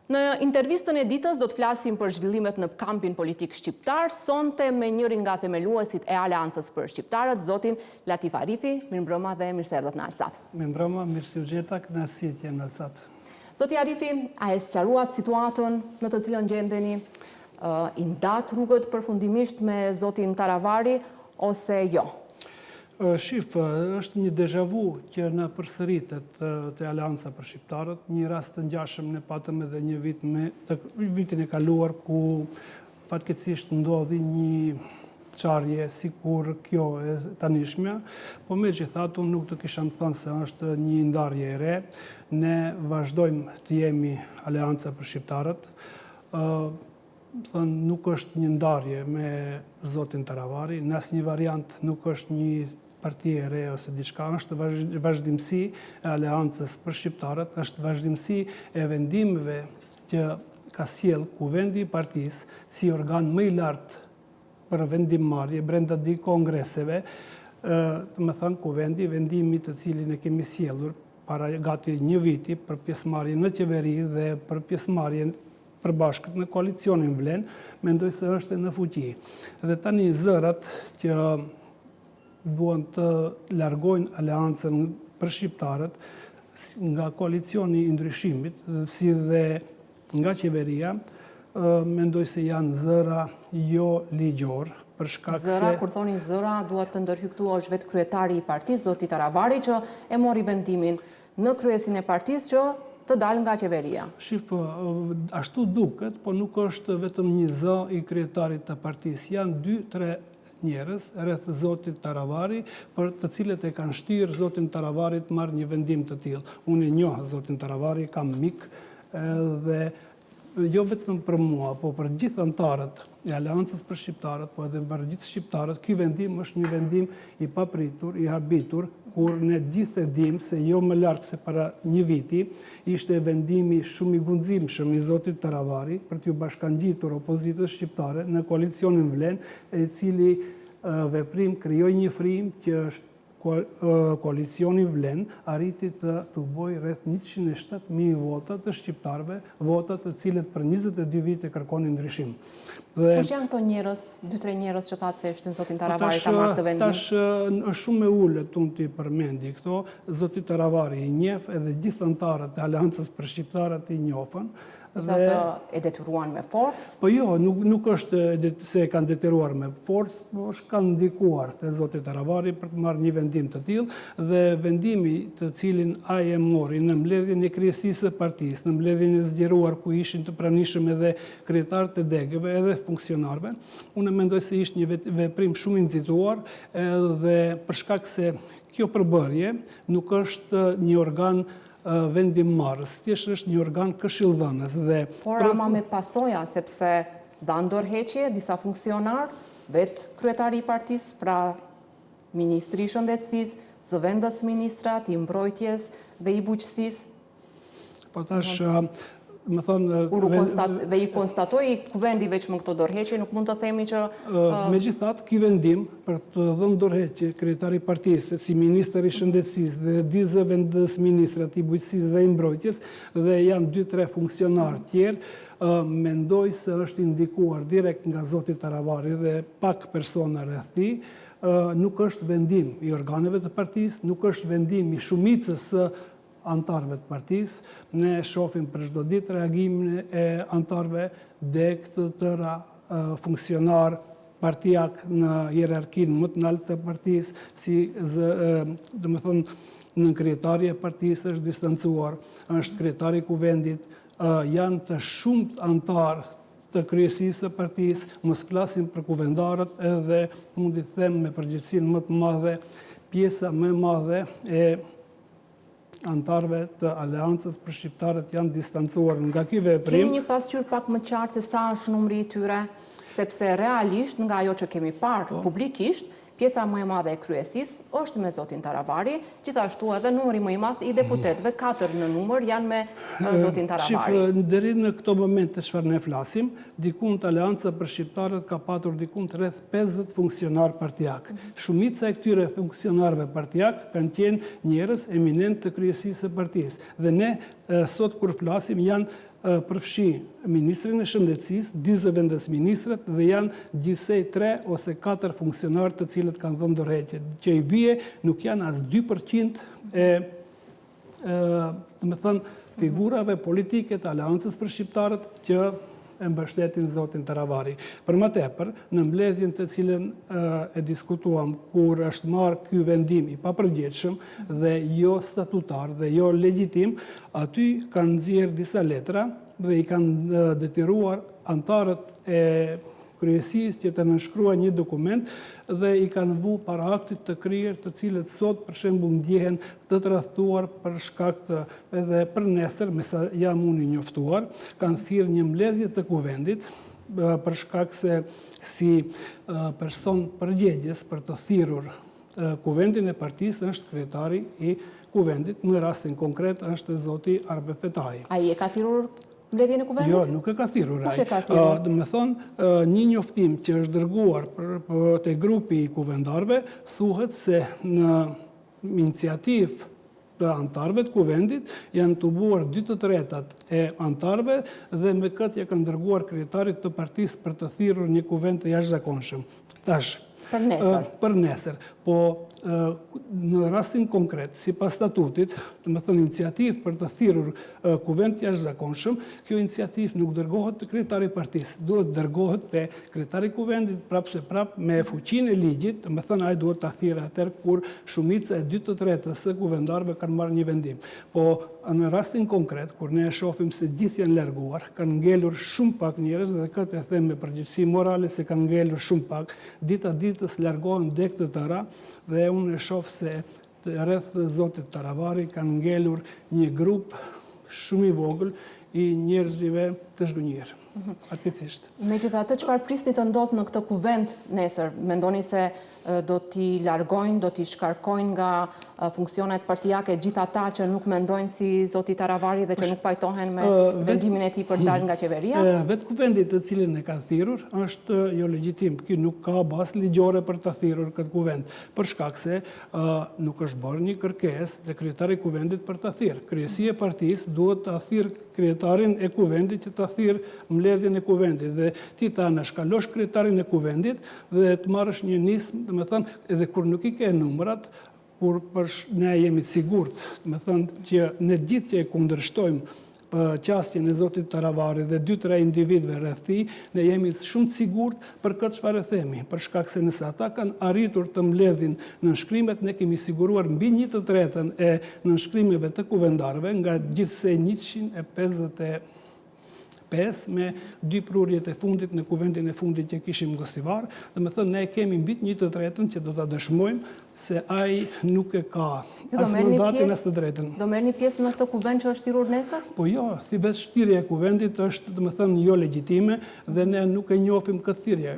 Në intervistën e ditës do të flasim për zhvillimet në kampin politik shqiptar, sonte me njërin nga themeluesit e Aleancës për Shqiptarët, zotin Latif Arifi. Mirëmbrëma dhe mirëserdhët në Alsat. Mirëmbrëma, mirësi u gjeta, kënaqësi në Alsat. Zoti Arifi, a e sqaruat situatën në të cilën gjendeni? I ndat rrugët përfundimisht me zotin Taravari ose jo? Shif, është një deja vu që në përsëritet të Aleanca për Shqiptarët, një rast të ngjashëm ne patëm edhe një vit vitin e kaluar ku fatkeqësisht ndodhi një çarje sikur kjo e tanishmja, po megjithatë unë nuk të kisha thënë se është një ndarje e re. Ne vazhdojmë të jemi Aleanca për Shqiptarët. Nuk është një ndarje me zotin Taravari, në asnjë variant nuk është një parti e re ose diçka, është vazhdimsi e Aleancës për Shqiptarët, është vazhdimsi e vendimeve që ka sjell kuvendi i partisë si organ më i lartë për vendimmarrje brenda dy kongreseve, më thënë kuvendi, vendimi të cilin e kemi sjellur para gati një viti për pjesëmarrje në qeveri dhe për pjesëmarrje përbashkët në koalicionin Vlen, mendoj se është në fuqi. Dhe tani zërat që duan të largojnë Aleancën për Shqiptarët nga koalicioni i ndryshimit, si dhe nga qeveria, mendoj se janë zëra jo ligjor, për shkak se... Zëra, kur thoni zëra, duhet të ndërhyjtu është vetë kryetari i partisë, zoti Taravari, që e mori vendimin në kryesin e partisë që të dalë nga qeveria. Shif, ashtu duket, po nuk është vetëm një zë i kryetarit të partisë. Janë 2-3 njerëz rreth zotit Taravari, për të cilët e kanë shtyrë zotin Taravari të marrë një vendim të tillë. Unë e njoh zotin Taravari, kam mik, dhe jo vetëm për mua, po për gjithë anëtarët e Aleancës për Shqiptarët, po edhe për gjithë shqiptarët, ky vendim është një vendim i papritur, i habitur, kur ne gjithë e dim se jo më larg se para një viti ishte vendimi shumë i guximshëm i zotit Taravari për t'ju bashkangjitur opozitës shqiptare në koalicionin Vlen, e cili veprim krijoi një frymë që koalicioni Vlen arriti të bojë rreth 107.000 vota të shqiptarëve, vota të cilët për 22 vite kërkonin ndryshim. Kush janë këto njerëz, 2-3 njerëz që thatë se shtyn zotin Taravari ta marrë këtë vendim? Tash është shumë e ulët unë t'i përmendi këto, zoti Taravari i njeh edhe gjithë anëtarët e Aleancës për Shqiptarët i njohën. Është ato e detyruan me forcë? Po jo, nuk është se e kanë detyruar me forcë, po kanë ndikuar te zoti Taravari për të marrë një vendim të tillë, dhe vendimi të cilin ai e mori në mbledhjen e kryesisë së partisë, në mbledhjen e zgjeruar ku ishin të pranishëm edhe kryetarët e degëve, edhe funksionarëve, unë mendoj se ishte një veprim shumë i nxituar, dhe për shkak se kjo përbërje nuk është një organ vendimmarrës, thjesht është një organ këshillëdhënës dhe... Por ama me pasoja, sepse dhanë dorëheqje disa funksionar, vetë kryetari i partisë, pra ministri i shëndetësisë, zëvendës ministrat, i mbrojtjes dhe i bujqësisë. Po tash, më thonë... Dhe i konstatoi kuvendi veç më këto dorëheqje, nuk mund të themi që... Megjithatë, ky vendim për të dhënë dorëheqje kryetari i partisë, si ministër i shëndetësisë dhe dy zëvendës ministrat i bujqësisë dhe i mbrojtjes, dhe janë 2-3 funksionarë tjerë, mendoj se është indikuar direkt nga zoti Taravari dhe pak persona rreth tij. Nuk është vendim i organeve të partisë, nuk është vendim i shumicës së antarëve të partisë. Ne shohim për çdo ditë reagimin e antarëve, dek të tëra funksionar partijak në hierarkinë më të lartë të partisë, si domethënë në kryetari e partisë është distancuar, është kryetari i kuvendit, janë të shumt antarë të kryesisë së partisë, mos flasim për kuvendarët, edhe mundi të them me përgjegjësinë më të madhe, pjesa më e madhe e antarëve të Aleancës për Shqiptarët janë distancuar nga ky veprim. Kemi një pasqyrë pak më qartë se sa është numri i tyre, sepse realisht nga ajo që kemi parë publikisht, pjesa më e madhe e kryesisë është me zotin Taravari, gjithashtu edhe numri më i madh i deputetëve, 4 në numër janë me zotin Taravari. Shif, deri në këto momente çfarë ne flasim, dikun të Aleanca për Shqiptarët ka patur dikun të rreth 50 funksionar partijak. Shumica e këtyre funksionarëve partijak kanë qenë njerëz eminent të kryesisë së partisë. Dhe ne sot kur flasim janë përfshi Ministrin e Shëndetësisë, 2 zëvendës ministrat dhe janë gjithsej 3 ose 4 funksionarë të cilët kanë dhënë dorëheqje, që i bie nuk janë as 2% figurave politike të Aleancës për shqiptarët që e mbështetin zotin Taravari. Për më tepër, në mbledhjen të cilën e diskutuam kur është marrë ky vendim i papërgjithshëm dhe jo statutar dhe jo legjitim, aty kanë nxjerrë disa letra dhe i kanë detyruar antarët e kryesisë që të nënshkrua një dokument dhe i kanë vu para aktit të kryer të cilët sot për shembull ndjehen të tradhtuar për shkak të edhe për nesër, me sa jam unë i njoftuar, kanë thirrë një mbledhje të kuvendit për shkak se si person përgjegjës për të thirrur kuvendin e partisë është kryetari i kuvendit, në rastin konkret është zoti Arbe Fetai. Ai e ka thirrur mbledhjen e kuvendit? Jo, nuk e ka thirrur ai. Kush e ka thirrur? Do të thonë, një njoftim që është dërguar te grupi i kuvendarëve thuhet se në iniciativë të antarëve të kuvendit janë tubuar 2/3 e antarëve dhe me këtë ja kanë dërguar kryetarit të partisë për të thirrur një kuvend të jashtëzakonshëm. Tash, për nesër. Për nesër, po në rastin konkret, sipas statutit, do të thonë iniciativë për të thirrur kuvend të jashtëzakonshëm, kjo iniciativë nuk dërgohet te kryetari i partisë, duhet dërgohet te kryetari i kuvendit prapë me fuqinë e ligjit, do të thonë ai duhet ta thirrë atëherë kur shumica e 2/3 së kuvendarëve kanë marrë një vendim. Po në rastin konkret, kur ne e shohim se gjithë janë larguar, kanë ngelur shumë pak njerëz dhe këtë e them me përgjegjësi morale se kanë ngelur shumë pak, dita ditës largohen dek të tëra dhe unë e shoh se rreth zotit Taravari kanë ngelur një grup shumë i vogël i njerëzive të zhgënjur. Fatkeqësisht. Megjithatë, çfarë prisni të ndodhë në këtë kuvend nesër? Mendoni se do t'i largojnë, do t'i shkarkojnë nga funksionet partijake gjithë ata që nuk mendojnë si zoti Taravari dhe që nuk pajtohen me vendimin e tij për dalë nga qeveria? Vetë kuvendi të cilin e ka thirrur është jo legjitim. Ky nuk ka bazë ligjore për ta thirrur këtë kuvend, për shkak se nuk është bërë një kërkesë te kryetari i kuvendit për ta thirrë. Kryesia e partisë duhet ta thirrë kryetarin e kuvendit që ta thirrë mbledhjen e kuvendit dhe ti ta anashkalosh kryetarin e kuvendit dhe të marrësh një nismë, do të thënë, edhe kur nuk i ke numrat, kur ne jemi të sigurt, do të thënë që ne gjithë që e kundërshtojmë qasjen e zotit Taravari dhe 2-3 individëve rreth tij, ne jemi shumë të sigurt për këtë çfarë themi, për shkak se nëse ata kanë arritur të mbledhin nënshkrimet, ne kemi siguruar mbi 1/3 e nënshkrimeve të kuvendarëve nga gjithsej 155 me 2 prurjet e fundit në kuvendin e fundit që kishim Gostivar, dhe me thënë ne kemi mbi 1/3 që do ta dëshmojmë se ai nuk e ka as mandatin as të drejtën. Do merrni pjesë në këtë kuvend që është thirrur nesër? Po jo, vetë shtirja e kuvendit është, do të thënë, jo legjitime dhe ne nuk e njohim këtë thirrje.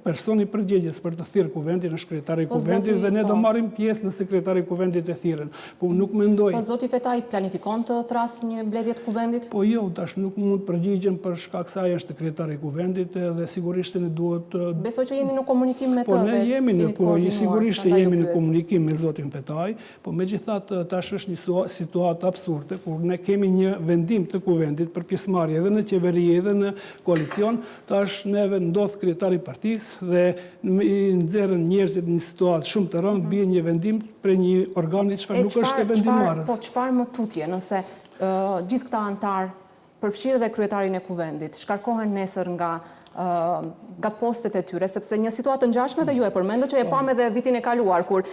Personi përgjegjës për të thirrur kuvendin është kryetari i kuvendit dhe ne do marrim pjesë në sekretari i kuvendit e thirrën. Po nuk mendoj. Po zoti Fetai planifikon të thrasë një mbledhje të kuvendit? Po jo, tash nuk mund të përgjigjem për shkak se ai është kryetari i kuvendit dhe sigurisht se ne duhet. Besoj që jeni në komunikim me të. Po ne jemi sigurisht se jemi në komunikim me zotin Fetai, po megjithatë tash është një situatë absurde kur ne kemi një vendim të kuvendit për pjesëmarrje edhe në qeveri edhe në koalicion, tash neve ndodh kryetari i partisë dhe i nxjerrën njerëzit në një situatë shumë të rëndë, bie një vendim për një organi çfarë nuk është e vendimarrës. Po çfarë më tutje nëse gjithë këta antar përfshirë dhe kryetarin e kuvendit shkarkohen nesër nga postet e tyre, sepse një situatë ngjashme dhe ju e përmendët që e pam edhe vitin e kaluar, kur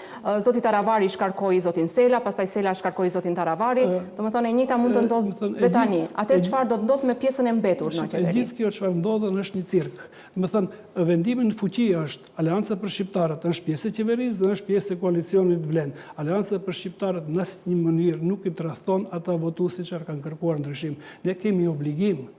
zoti Taravari shkarkoi zotin Sela, pastaj Sela shkarkoi zotin Taravari, domethënë e njëjta mund të ndodhë dhe tani. Atëherë çfarë do të ndodhë me pjesën e mbetur në qeveri? Gjithë kjo çfarë ndodhen është një cirk. Domethënë vendimi në fuqi është Aleanca për Shqiptarët, është pjesë e qeverisë dhe është pjesë e koalicionit Vlen. Aleanca për Shqiptarët në asnjë mënyrë nuk i tradhton ata votuesit që kanë kërkuar ndryshim. Ne kemi obligim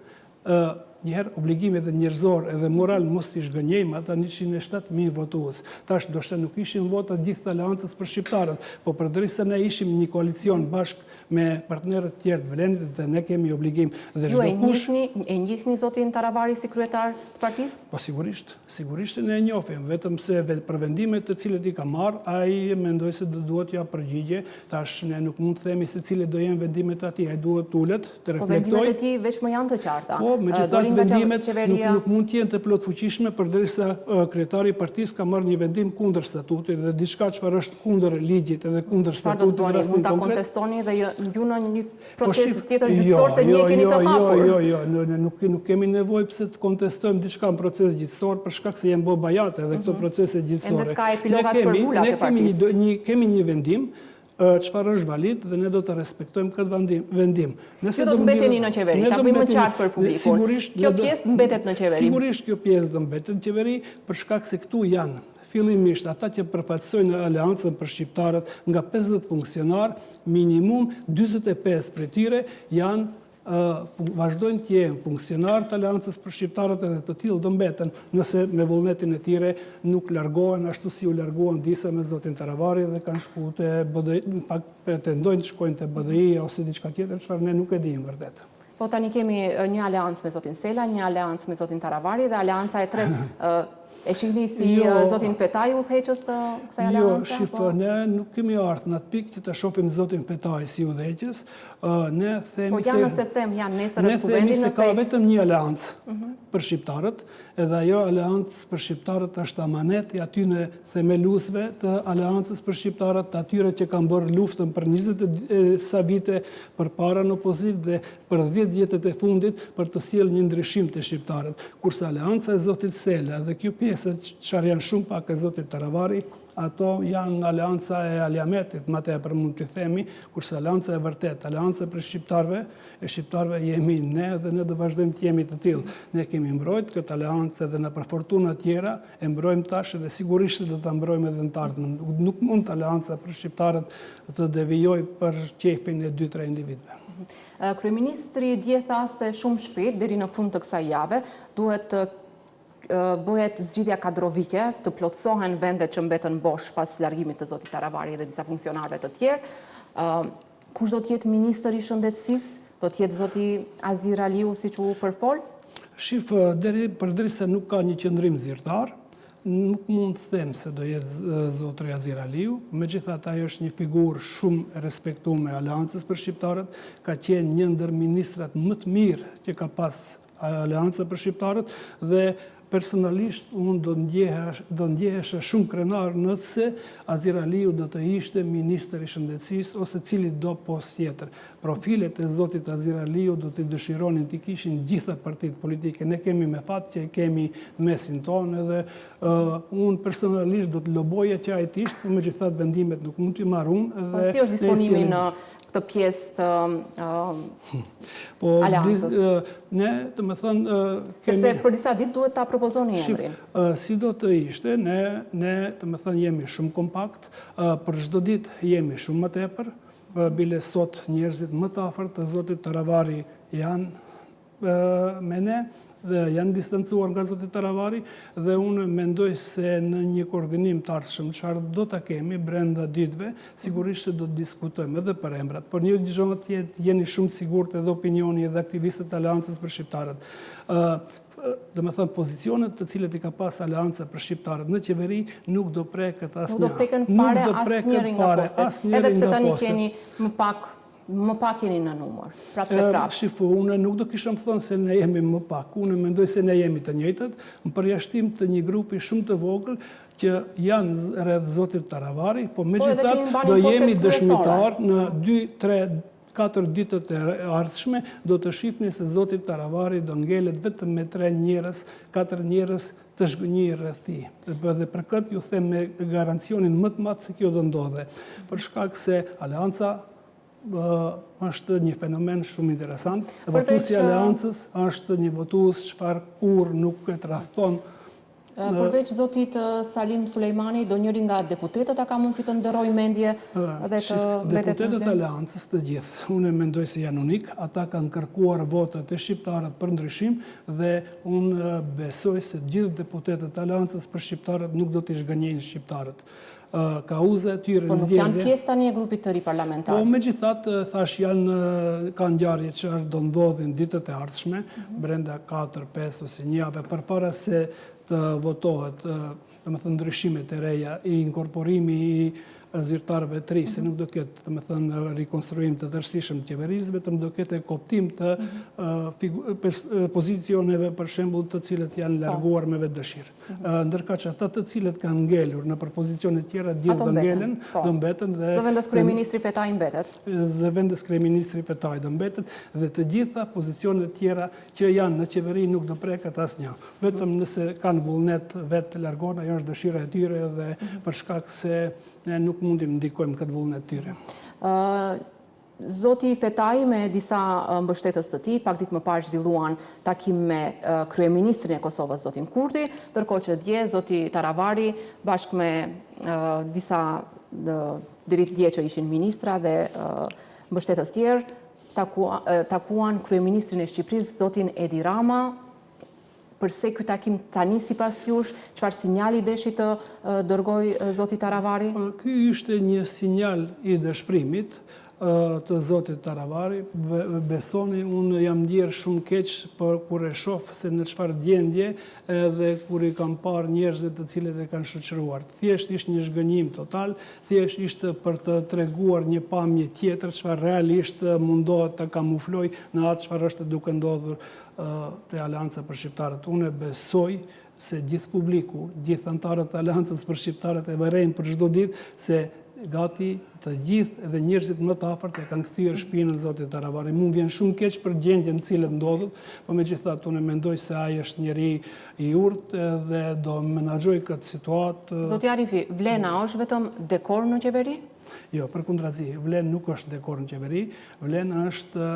njëherë obligime dhe njerëzor edhe moral mos i shgënjejmë ata 107.000 votues. Tash ndoshta nuk ishin vota gjithë të aleancës për shqiptarët, po përdërisa ne ishim një koalicion bashkë me partnerët tjerë të Vlenit dhe ne kemi obligim. Dhe Ju e njihni zotin Taravari si kryetar të partisë? Po sigurisht ne e njohim, vetëm se për vendimet të cilët i ka marrë, ai mendoj se do duhet ja përgjigje. Tash ne nuk mund të themi se cilët do jenë vendimet e tij, ai duhet ulet të reflektoj. Po vendimet e tij veç më janë të qarta. Po, megjithatë vendimet nuk mund të jenë të plotfuqishme përderisa kryetari i partisë ka marrë një vendim kundër statutit dhe diçka çfarë është kundër ligjit edhe kundër statutit. Çfarë do të bëni? Mund ta kontestoni dhe ju në një proces tjetër gjyqësor se një keni të hapur? Jo, nuk kemi nevojë pse të kontestojmë diçka në proces gjyqësor për shkak se janë bë bajate edhe këto procese gjyqësore. Ende s'ka epiloga për vulat e partisë. Ne kemi një vendim çfarë është valid dhe ne do të respektojmë këtë vendim. Ju do të mbeteni në qeveri, ta bëjmë më qartë për publikun. Kjo pjesë mbetet në qeveri. Sigurisht kjo pjesë do mbetet në qeveri për shkak se këtu janë fillimisht ata që përfaqësojnë aleancën për shqiptarët nga 50 funksionar, minimum 45 prej tyre janë vazhdojnë të jenë funksionar të aleancës për shqiptarët edhe të tillë do mbeten nëse me vullnetin e tyre nuk largohen ashtu si u larguan disa me zotin Taravari dhe kanë shkuar te BDI, pak pretendojnë të shkojnë te BDI ose diçka tjetër çfarë ne nuk e dimë vërtet. Po tani kemi një aleancë me zotin Sela, një aleancë me zotin Taravari dhe aleanca e tretë e shihni si zotin Fetaj udhëheqës të kësaj aleance? Jo, shifë, ne nuk kemi ardhur në atë pikë që të shohim zotin Fetaj si udhëheqës. Ne themi po janë nëse them janë nesër është kuvendi nëse ka vetëm një aleancë për shqiptarët, edhe ajo aleancë për shqiptarët është amanet i atyre themeluesve të aleancës për shqiptarët, të atyre që kanë bërë luftën për 20 sa vite përpara në opozitë dhe për 10 vjetët e fundit për të sjellë një ndryshim të shqiptarët. Kurse aleanca e zotit Sela dhe kjo pjesë çfarë janë shumë pak e zotit Taravari, ato janë aleanca e Aliametit, më tepër mund të themi, kurse aleanca e vërtet, aleanca për shqiptarëve jemi ne dhe ne do vazhdojmë të jemi të tillë. Ne kemi mbrojtë këtë aleancë dhe në për fortuna tjera e mbrojmë tash dhe sigurisht do ta mbrojmë edhe në të ardhmen. Nuk mund aleanca për shqiptarët të devijojë për qefin e 2-3 individëve. Kryeministri dje tha se shumë shpejt deri në fund të kësaj jave duhet të bëhet zgjidhja kadrovike, të plotësohen vendet që mbetën bosh pas largimit të zotit Taravari dhe disa funksionarëve të tjerë. Kush do të jetë ministri i shëndetësisë? Do të jetë zoti Azir Aliu siç u përfol? Shifë, përderisa nuk ka një qëndrim zyrtar, nuk mund të them se do jetë zotri Azir Aliu, megjithatë ai është një figurë shumë respektuar me aleancës për shqiptarët, ka qenë një ndër ministrat më të mirë që ka pas aleanca për shqiptarët dhe personalisht unë do ndjehesha shumë krenar nëse Azir Aliu do të ishte ministri i shëndetësisë ose cili do post tjetër. Profilet e zotit Azir Aliu do të dëshironin të kishin gjitha partitë politike. Ne kemi me fat që kemi mesin tonë edhe unë personalisht do të loboja që ai të ishte, por megjithatë vendimet nuk mund t'i marr unë. Po si është disponimi në këtë pjesë të aleancës? Ne, të me thënë... Sepse për disa ditë duhet ta propozoni emrin. Si do të ishte, ne të me thënë jemi shumë kompakt, për çdo ditë jemi shumë më tepër, bile sot njerëzit më të afërt të zotit Taravari janë me ne, dhe janë distancuar nga zoti Taravari dhe unë mendoj se në një koordinim të ardhshëm çfarë do ta kemi brenda ditëve, sigurisht se do të diskutojmë edhe për emrat, por një gjë të jeni shumë sigurt edhe opinioni edhe aktivistët e aleancës për shqiptarët. Do me thënë pozicionet të cilët i ka pas aleanca për shqiptarët në qeveri nuk do preket asnjë. Nuk do preken fare asnjëri nga postet, edhe pse tani keni më pak jeni në numër, prapse prap. Shifu, unë nuk do kishëm thënë se ne jemi më pak, unë mendoj se ne jemi të njëjtët, në përjashtim të një grupi shumë të vogël që janë rreth zotit Taravari, po megjithatë do jemi dëshmitar në 2-3-4 ditët e ardhshme, do të shihni se zoti Taravari do ngelet vetëm me 3 njerëz, 4 njerëz të zhgënjur rreth tij. Dhe për këtë ju them me garancionin më të madh se kjo do ndodhe, për shkak se aleanca është një fenomen shumë interesant. Votuesi i aleancës është një votues çfarë kur nuk e tradhton Përveç zotit Salim Sulejmani, do njëri nga deputetët a ka mundësi të ndërrojë mendje dhe të mbetet Deputetët e Aleancës të gjithë, unë mendoj se janë unik, ata kanë kërkuar votat e shqiptarët për ndryshim dhe unë besoj se gjithë deputetët e Aleancës për shqiptarët nuk do t'i zhgënjejnë shqiptarët. Kauza e tyre po nuk janë pjesë tani e grupit të ri parlamentar. Po megjithatë thash kanë ngjarje që do ndodhin ditët e ardhshme, brenda 4, 5 ose një javë përpara se të votohet, domethënë ndryshimet e reja, i inkorporimi i zyrtarëve të ri, se nuk do ketë, domethënë, rikonstruim të tërësishëm të qeverisë, vetëm do ketë koptim të pozicioneve, për shembull, të cilët janë larguar me vetë dëshirë. Ndërka që ata të cilët kanë ngelur në pozicione tjera, gjithë do ngelen, do mbeten dhe Zëvendës kryeministri Fetaj mbetet. Zëvendës kryeministri Fetaj do mbetet dhe të gjitha pozicionet tjera që janë në qeveri nuk do preket asnjë. Vetëm nëse kanë vullnet vetë të largohen, ajo është dëshira e tyre dhe për shkak se ne nuk mundim ndikojmë këtë vullnet tyre. Zoti Fetaj me disa mbështetës të tij, pak ditë më parë zhvilluan takim me kryeministrin e Kosovës, zotin Kurti, ndërkohë që dje zoti Taravari bashkë me disa deri dje që ishin ministra dhe mbështetës tjerë takuan kryeministrin e Shqipërisë, zotin Edi Rama. Përse ky takim tani sipas jush, çfarë sinjali deshi të dërgoj zoti Taravari? Ky ishte një sinjal i dëshpërimit të zotit Taravari. Besoni, unë jam ndjerë shumë keq për kur e shoh se në çfarë gjendje edhe kur i kam parë njerëzit të cilët e kanë shoqëruar. Thjesht ishte një zhgënjim total, thjesht ishte për të treguar një pamje tjetër çfarë realisht mundohet të kamufloj në atë çfarë është duke ndodhur të Aleanca për shqiptarët. Unë besoj se gjithë publiku, gjithë anëtarët e Aleancës për shqiptarët e vërejnë për çdo ditë se gati të gjithë edhe njerëzit më të afërt e kanë kthyer shpinën zotit Taravari. Mu vjen shumë keq për gjendjen në cilën ndodhet, por megjithatë unë mendoj se ai është njeri i urtë dhe do menaxhoj këtë situatë. Zoti Arifi, vlena është vetëm dekor në qeveri? Jo, përkundrazi, vlena nuk është dekor në qeveri, vlena është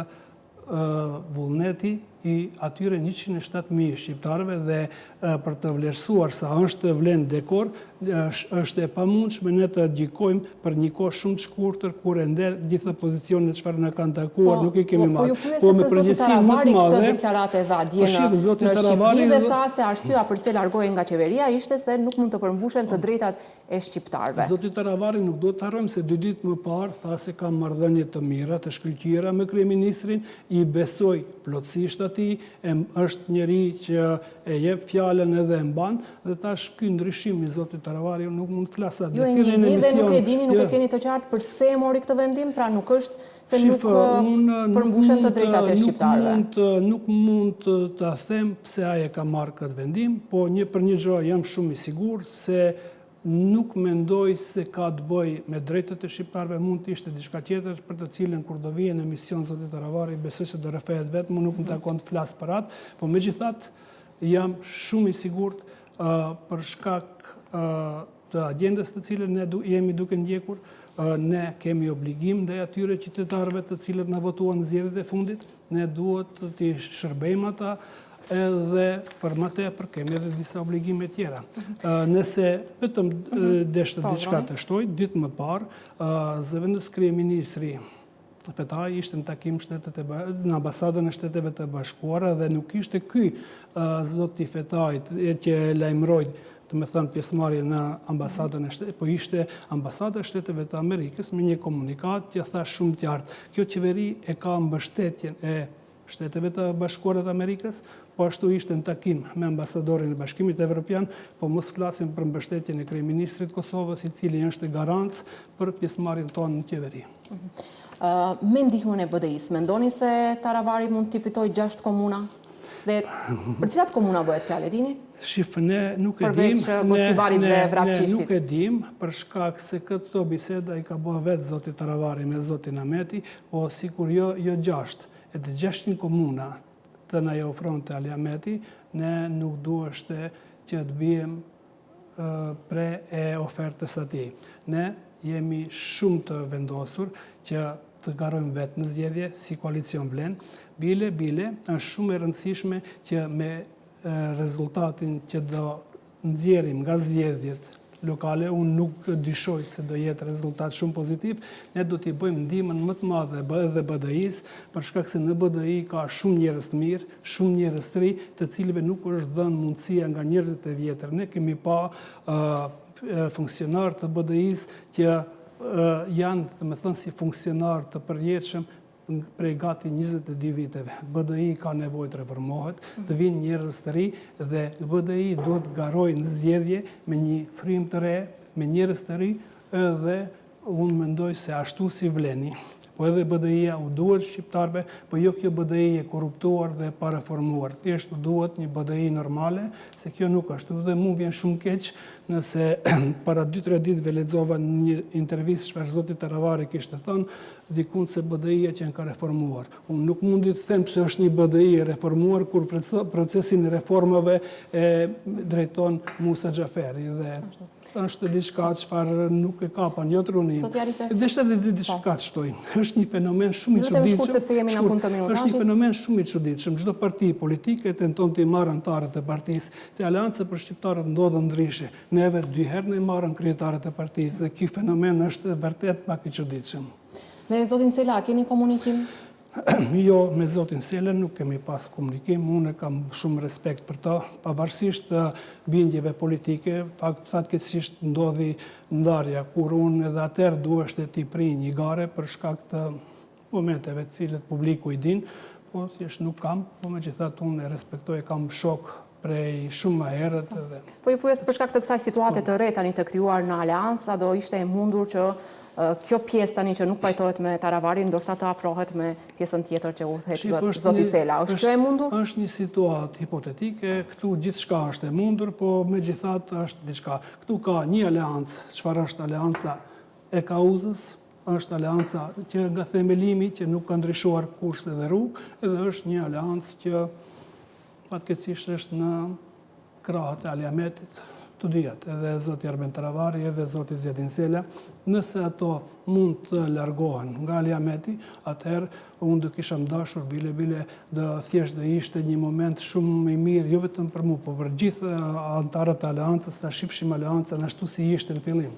vullneti i atyre 107.000 shqiptarëve dhe për të vlerësuar sa është vlen dekor, është e pamundshme ne të gjykojmë për një kohë shumë të shkurtër kur ende gjitha pozicionet çfarë na kanë takuar, nuk i kemi marrë. Po ju pyet se zoti Taravari këtë deklaratë e dha dje në Shqipëri dhe tha se arsyeja pse largohej nga qeveria ishte se nuk mund të përmbushen të drejtat e shqiptarëve. Zoti Taravari nuk do të harrojmë se 2 ditë më parë tha se ka marrëdhënie të mira, të shkëlqyera me kryeministrin, i besoj plotësisht atij, është njeri që e jep fjalën edhe e mban dhe tash ky ndryshim i zotit Taravari nuk mund të flas atë. Ju e njihni dhe nuk e dini, nuk e keni të qartë pse e mori këtë vendim, pra nuk është se nuk përmbushen të drejtat e shqiptarëve. Nuk mund të them pse ai e ka marrë këtë vendim, po për një gjë jam shumë i sigurt se nuk mendoj se ka të bëj me drejtat e shqiptarëve, mund të ishte diçka tjetër për të cilën kur do vijë në emision zoti Taravari, besoj se do rrëfehet vetë, më nuk më takon të flas për atë, po megjithatë jam shumë i sigurt për shkak të agjendës të cilën ne jemi duke ndjekur, ne kemi obligim ndaj atyre qytetarëve të cilët na votuan në zgjedhjet e fundit, ne duhet të shërbejmë ata edhe për më tepër kemi edhe disa obligime tjera. Nëse vetëm deshte diçka të shtoj, ditë më parë, zëvendës kryeministri Fetaj ishte në takim në ambasadën e Shteteve të Bashkuara dhe nuk ishte ky zoti Fetaj që lajmëroi të me thënë pjesëmarrje në ambasadën e Shteteve, po ishte ambasada e Shteteve të Amerikës me një komunikat që tha shumë qartë. Kjo qeveri e ka mbështetjen e Shteteve të Bashkuara të Amerikës, po ashtu ishte në takim me ambasadorin e Bashkimit Evropian, po mos flasim për mbështetjen e kryeministrit Kosovës, i cili është garant për pjesëmarrjen tonë në qeveri. Me ndihmën e BDI-s, mendoni se Taravari mund t'i fitojë 6 komuna? Dhe për cilat komuna bëhet fjalë, e dini? Shifë, ne nuk e dim. Përveç Gostivarit dhe Vrapçishtit. Ne nuk e dim, për shkak se këto biseda i ka bërë vetë zoti Taravari me zotin Ameti, po sikur jo 6, edhe 600 komuna të na i ofronte Ali Ameti, ne nuk duheshte që të bijem pre e ofertës atij. Ne jemi shumë të vendosur që të garojmë vetë në zgjedhje si koalicion Vlen. Bile, është shumë e rëndësishme që me rezultatin që do nxjerrim nga zgjedhjet lokale, unë nuk dyshoj se do jetë rezultat shumë pozitiv, ne do t'i bëjmë ndihmën më të madhe edhe BDI-s, për shkak se në BDI ka shumë njerëz të mirë, shumë njerëz të ri, të cilëve nuk është dhënë mundësia nga njerëzit e vjetër. Ne kemi pa funksionar të BDI-s që janë, të me thënë, si funksionar të përjetshëm prej gati 22 viteve. BDI ka nevojë të reformohet, të vinë njerëz të ri dhe BDI duhet të garojë në zgjedhje me një frymë të re, me njerëz të ri, edhe unë mendoj se ashtu si vleni. Po edhe BDI-ja u duhet shqiptarve, po jo kjo BDI e korruptuar dhe pa reformuar. Thjesht u duhet një BDI normale, se kjo nuk është. Dhe mu vjen shumë keq nëse para 2-3 ditëve lexova një intervistë çfarë zoti Taravari kishte thënë, dikun se BDI-ja që ka reformuar. Unë nuk mundi të them pse është një BDI e reformuar kur procesin e reformave e drejton Musa Xhaferi dhe është diçka çfarë nuk e kapan jo trunin. Dhe është edhe diçka të shtoj. Është një fenomen shumë i çuditshëm. Sepse jemi në fund të minutazhit. Është një fenomen shumë i çuditshëm. Çdo parti politike tenton të marrë anëtarët e partisë. Te Aleanca për shqiptarët ndodhen ndryshe. Neve 2 herë ne marrën kryetarët e partisë dhe ky fenomen është vërtet pak i çuditshëm. Me zotin Sela keni komunikim? Jo, me zotin Selen nuk kemi pas komunikim, unë kam shumë respekt për ta, pavarësisht bindjeve politike, fatkeqësisht ndodhi ndarja, kur unë edhe atëherë duheshte t'i pri një gare për shkak të momenteve të cilët publiku i din, po thjesht nuk kam, po megjithatë unë e respektoj, kam shok prej shumë më herët edhe. Po ju pyes për shkak të kësaj situate të re tani të krijuar në Aleancë, a do ishte e mundur që kjo pjesë tani që nuk pajtohet me Taravarin, ndoshta të afrohet me pjesën tjetër që udhëheq zoti Sela. Është kjo e mundur? Është një situatë hipotetike, këtu gjithçka është e mundur, po megjithatë është diçka. Këtu ka një aleancë, çfarë është aleanca e Kauzës, është aleanca që nga themelimi që nuk ka ndryshuar kurse dhe rrugë, edhe është një aleancë që fatkeqësisht është në krahët e Aliametit. Të dyjat, edhe zoti Arben Taravari, edhe zoti Zjedin Sela, nëse ato mund të largohen nga Aliameti, atëherë unë do kisha dashur bile thjesht do ishte një moment shumë i mirë, jo vetëm për mua, po për gjithë anëtarët e Aleancës, ta shifshim Aleancën ashtu si ishte në fillim.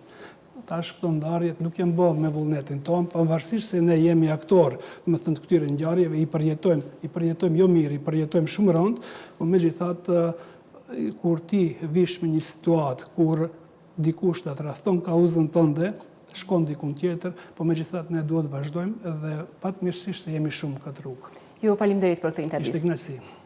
Tash këto ndarjet nuk janë bërë me vullnetin tonë, pavarësisht se ne jemi aktor, me thënë të këtyre ngjarjeve, i përjetojmë jo mirë, i përjetojmë shumë rënd, po megjithatë kur ti vish me një situatë kur dikush të rrethon kauzën tënde, shkon dikun tjetër, po megjithatë ne duhet vazhdojmë edhe fatmirësisht se jemi shumë këtë rrugë. Ju faleminderit për këtë intervistë. Ishte kënaqësi.